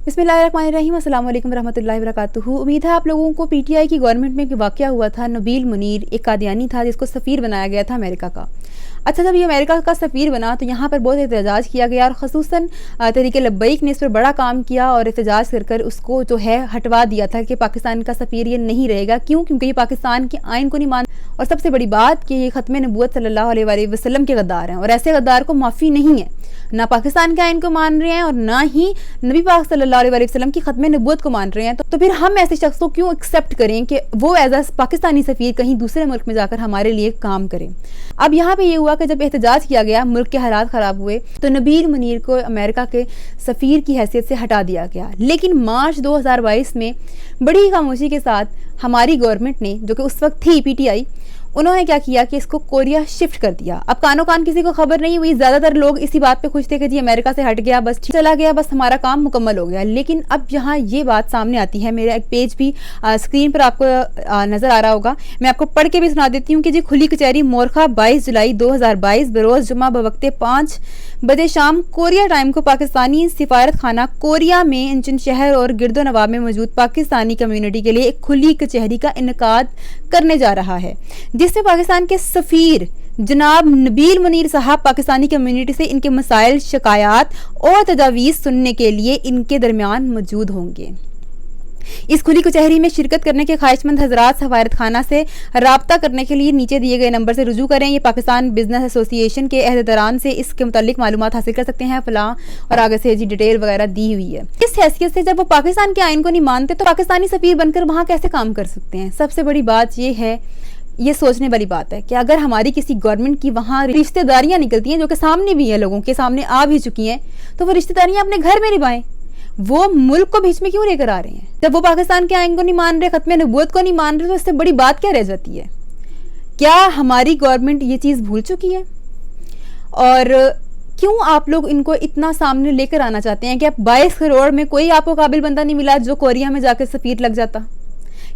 बिस्मिल्लाहिर्रहमानिर्रहीम, अस्सलाम वालेकुम रहमतुल्लाहि वबरकातुहू। उम्मीद है आप लोगों को पीटीआई की गवर्नमेंट में एक वाक़या हुआ था। नबील मुनीर एक कादियानी था जिसको सफ़ीर बनाया गया था अमेरिका का। अच्छा, जब ये अमेरिका का सफ़ीर बना तो यहाँ पर बहुत एहतजाज किया गया और ख़ुसूसन तहरीक लब्बैक ने इस पर बड़ा काम किया और एहतजाज कर उसको जो है हटवा दिया था कि पाकिस्तान का सफ़ीर ये नहीं रहेगा। क्यों? क्योंकि ये पाकिस्तान के आइन को नहीं मान, और सबसे बड़ी बात कि ये ख़त्म नबूवत सल्लल्लाहु अलैहि वसल्लम के गद्दार हैं और ऐसे गद्दार को माफ़ी नहीं है। ना पाकिस्तान के आइन को मान रहे हैं और ना ही नबी पाक सल्लल्लाहु अलैहि वसल्लम की ख़त्म नबूवत को मान रहे हैं। तो फिर हम ऐसे शख्स को क्यों एक्सेप्ट करें कि वो एज अ पाकिस्तानी सफ़ीर कहीं दूसरे मुल्क में जाकर हमारे लिए काम करें। अब यहाँ पे ये हुआ कि जब एहतजाज किया गया, मुल्क के हालात ख़राब हुए, तो नबील मुनीर को अमेरिका के सफ़ीर की हैसियत से हटा दिया गया। लेकिन मार्च 2022 में बड़ी खामोशी के साथ हमारी गवर्नमेंट ने, जो कि उस वक्त थी पीटीआई, उन्होंने क्या किया कि इसको कोरिया शिफ्ट कर दिया। अब कानो कान किसी को खबर नहीं हुई, ज़्यादातर लोग इसी बात पे खुश थे कि जी अमेरिका से हट गया, बस ठीक चला गया, बस हमारा काम मुकम्मल हो गया। लेकिन अब यहाँ ये बात सामने आती है, मेरा एक पेज भी स्क्रीन पर आपको नज़र आ रहा होगा, मैं आपको पढ़ के भी सुना देती हूँ कि जी खुली कचहरी मोरखा 22 जुलाई 2022 बरोज़ जुमा बवक्ते 5 बजे शाम कोरिया टाइम को पाकिस्तानी सिफारत खाना कोरिया में इंचन शहर और गिरदो नवाब में मौजूद पाकिस्तानी कम्युनिटी के लिए एक खुली कचहरी का इनकाद करने जा रहा है, जिसमें पाकिस्तान के सफ़ीर जनाब नबील मुनीर साहब पाकिस्तानी कम्युनिटी से इनके मसाइल, शिकायत और तजावीज़ सुनने के लिए इनके दरमियान मौजूद होंगे। इस खुली कचहरी में शिरकत करने के ख्वाहिशमंद हजरात सफारत खाना से राब्ता करने के लिए नीचे दिए गए नंबर से रुजू करें। ये पाकिस्तान बिजनेस एसोसिएशन के अहदेदारान से इसके मुतालिक मालूमात हासिल कर सकते हैं, फलां और आगे से जी डिटेल वगैरह दी हुई है। इस हैसियत से जब वो पाकिस्तान के आइन को नहीं मानते तो पाकिस्तानी सफ़ीर बनकर वहाँ कैसे काम कर सकते हैं? सबसे बड़ी बात ये है, ये सोचने वाली बात है कि अगर हमारी किसी गवर्नमेंट की वहाँ रिश्तेदारियाँ निकलती हैं, जो कि सामने भी है, लोगों के सामने आ भी चुकी हैं, तो वो रिश्तेदारियाँ अपने घर में निभाएं। वो मुल्क को बीच में क्यों लेकर आ रहे हैं? जब वो पाकिस्तान के आइन को नहीं मान रहे, ख़त्म नबूवत को नहीं मान रहे, तो इससे बड़ी बात क्या रह जाती है? क्या हमारी गवर्नमेंट ये चीज़ भूल चुकी है? और क्यों आप लोग इनको इतना सामने लेकर आना चाहते हैं कि अब 22 करोड़ में कोई आपको काबिल बंदा नहीं मिला जो कोरिया में जाकर सफ़ीर लग जाता?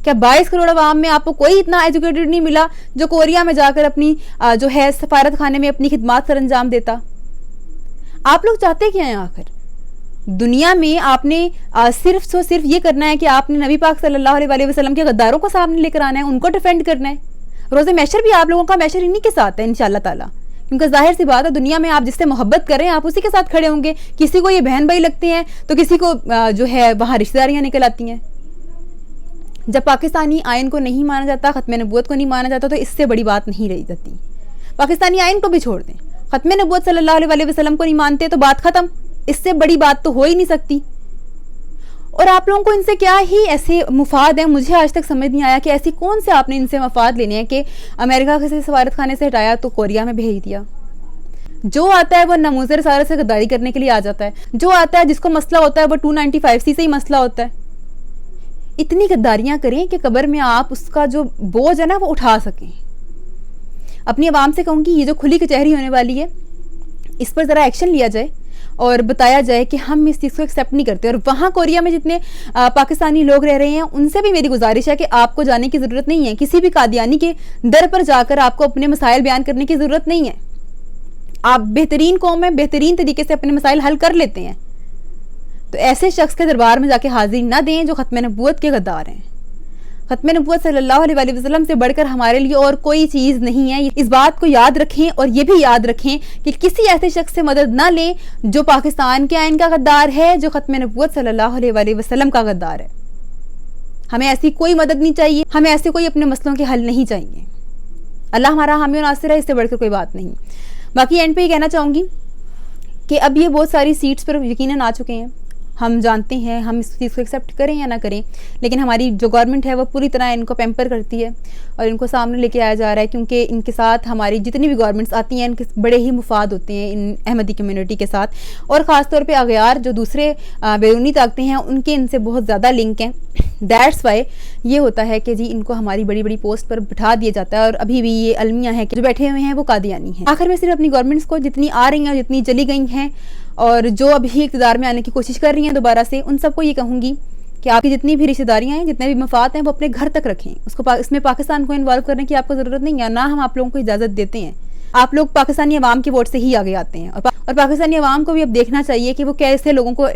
क्या 22 करोड़ आवाम में आपको कोई इतना एजुकेटेड नहीं मिला जो कोरिया में जाकर अपनी जो है सफारत खाने में अपनी खिदमत सर अंजाम देता? आप लोग चाहते क्या हैं आखिर? दुनिया में आपने सिर्फ ये करना है कि आपने नबी पाक सल्लल्लाहु अलैहि वसल्लम के गद्दारों को सामने लेकर आना है, उनको डिफेंड करना है। रोज़े मैशर भी आप लोगों का मैशर इन्हीं के साथ है इंशाअल्लाह ताला, क्योंकि जाहिर सी बात है दुनिया में आप जिससे मोहब्बत करें आप उसी के साथ खड़े होंगे। किसी को ये बहन भाई लगते हैं तो किसी को जो है वहाँ रिश्तेदारियाँ निकल आती हैं। जब पाकिस्तानी आइन को नहीं माना जाता, ख़त्म नबूवत को नहीं माना जाता, तो इससे बड़ी बात नहीं रही जाती। पाकिस्तानी आइन को भी छोड़ दें, ख़त्म नबूवत सल्लल्लाहु अलैहि वसल्लम को नहीं मानते तो बात ख़त्म, इससे बड़ी बात तो हो ही नहीं सकती। और आप लोगों को इनसे क्या ही ऐसे मुफाद है, मुझे आज तक समझ नहीं आया कि ऐसी कौन से आपने इनसे मफाद लेने हैं कि अमेरिका के सफारत खाने से हटाया तो कोरिया में भेज दिया। जो आता है वो नमूज़े रिसालत से गद्दारी करने के लिए आ जाता है, जो आता है जिसको मसला होता है वो 295C से ही मसला होता है। इतनी गद्दारियाँ करें कि कब्र में आप उसका जो बोझ है ना वो उठा सकें। अपनी आवाम से कहूँगी ये जो खुली कचहरी होने वाली है इस पर ज़रा एक्शन लिया जाए और बताया जाए कि हम इस चीज़ को एक्सेप्ट नहीं करते। और वहाँ कोरिया में जितने पाकिस्तानी लोग रह रहे हैं उनसे भी मेरी गुजारिश है कि आपको जाने की ज़रूरत नहीं है, किसी भी कादियानी के दर पर जाकर आपको अपने मसाइल बयान करने की ज़रूरत नहीं है। आप बेहतरीन कौम में बेहतरीन तरीके से अपने मसाइल हल कर लेते हैं, तो ऐसे शख्स के दरबार में जाके हाजिरी ना दें जो ख़त्म नबूवत के गद्दार हैं। ख़त्म नबूवत सल्लल्लाहु अलैहि वसल्लम से बढ़कर हमारे लिए और कोई चीज़ नहीं है। इस बात को याद रखें और ये भी याद रखें कि किसी ऐसे शख्स से मदद ना लें जो पाकिस्तान के आइन का गद्दार है, जो ख़त्म नबूवत सल्लल्लाहु अलैहि वसल्लम का गद्दार है। हमें ऐसी कोई मदद नहीं चाहिए, हमें ऐसे कोई अपने मसलों के हल नहीं चाहिए। अल्लाह हमारा हामी और नासिर है, इससे बढ़कर कोई बात नहीं। बाकी एंड पे ये कहना चाहूँगी कि अब ये बहुत सारी सीट्स पर यकीनन आ चुके हैं। हम जानते हैं हम इस चीज़ को एक्सेप्ट करें या ना करें, लेकिन हमारी जो गवर्नमेंट है वो पूरी तरह इनको पैम्पर करती है और इनको सामने लेके आया जा रहा है, क्योंकि इनके साथ हमारी जितनी भी गवर्नमेंट्स आती हैं इनके बड़े ही मुफाद होते हैं इन अहमदी कम्युनिटी के साथ। और ख़ास तौर पे अगयार जो दूसरे बैरूनी ताकतें हैं उनके इनसे बहुत ज़्यादा लिंक हैं। दैट्स वाई ये होता है कि जी इनको हमारी बड़ी बड़ी पोस्ट पर बिठा दिया जाता है। और अभी भी ये अलमिया है कि जो बैठे हुए हैं वो कादियानी हैं। आखिर में सिर्फ अपनी गवर्नमेंट्स को जितनी आ रही हैं, जितनी चली गई हैं और जो अभी इक़्तिदार में आने की कोशिश कर रही हैं दोबारा से, उन सबको ये कहूँगी कि आपकी जितनी भी रिश्तेदारियाँ हैं, जितने भी मफाद हैं, वो अपने घर तक रखें। उसको इसमें पाकिस्तान को इन्वॉल्व करने की आपको ज़रूरत नहीं है, ना हम आप लोगों को इजाज़त देते हैं। آپ لوگ پاکستانی عوام کے ووٹ سے ہی آگے آتے ہیں، اور پاکستانی عوام کو بھی اب دیکھنا چاہیے کہ وہ کیسے لوگوں کو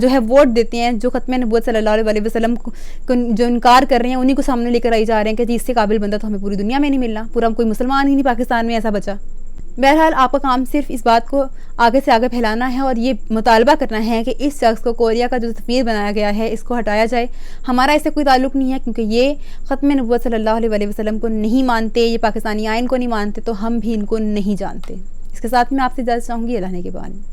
جو ہے ووٹ دیتے ہیں، جو ختم نبوت صلی اللہ علیہ وسلم کو جو انکار کر رہے ہیں، انہیں کو سامنے لے کر آئی جا رہے ہیں کہ جی اس سے قابل بندہ تو ہمیں پوری دنیا میں نہیں ملنا، پورا کوئی مسلمان ہی نہیں پاکستان میں ایسا بچا۔ بہرحال آپ کا کام صرف اس بات کو آگے سے آگے پھیلانا ہے اور یہ مطالبہ کرنا ہے کہ اس شخص کو کوریا کا جو سفیر بنایا گیا ہے اس کو ہٹایا جائے۔ ہمارا اس سے کوئی تعلق نہیں ہے، کیونکہ یہ ختم نبوت صلی اللہ علیہ وسلم کو نہیں مانتے، یہ پاکستانی آئین کو نہیں مانتے، تو ہم بھی ان کو نہیں جانتے۔ اس کے ساتھ میں آپ سے اجازت چاہوں گی، اللہ نے کے بعد۔